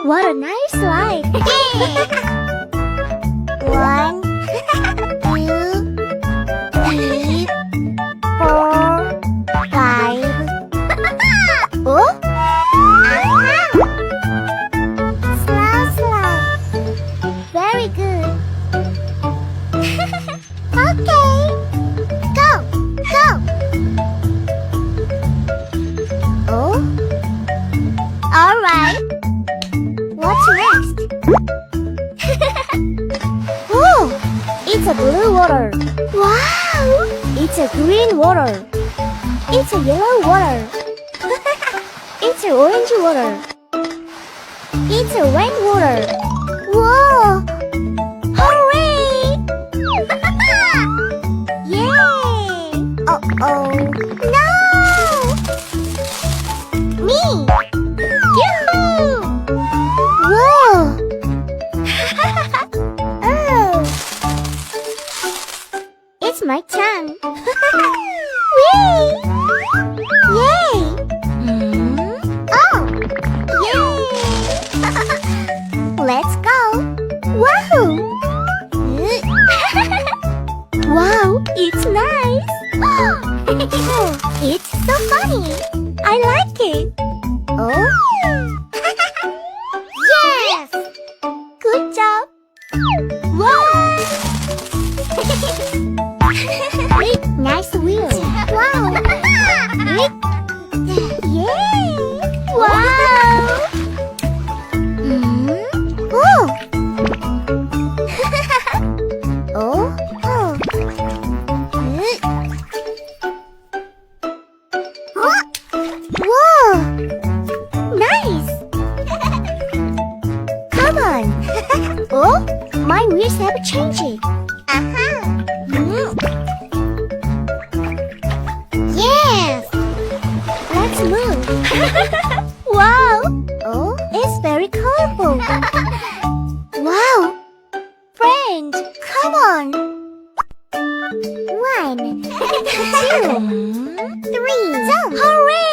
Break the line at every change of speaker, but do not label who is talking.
What a nice slide! One, two, three, four, five. Oh? Slow, slow. Very good. Okay. Go, go. Oh? All right. What's next? Oh, it's a blue water. Wow! It's a green water. It's a yellow water. It's an orange water. It's a red water. Whoa! Hooray! Yay! Uh-oh. No! Me! Yoo-hoo! Whoa! Oh! It's my turn. Whee! Yay! Oh! Yay! Let's go! Wahoo! Wow, it's nice! It's so funny! I like it! Oh? Yes! Good job! Wow! Nice wheel! Wow! Yay! Wow! Oh! Oh? Oh! Whoa! Nice! Come on! Oh? My wheels have changed. Yes! Let's move. Wow! Oh, it's very colorful. Wow! Friend, come on. 1, 2, 3. Hooray!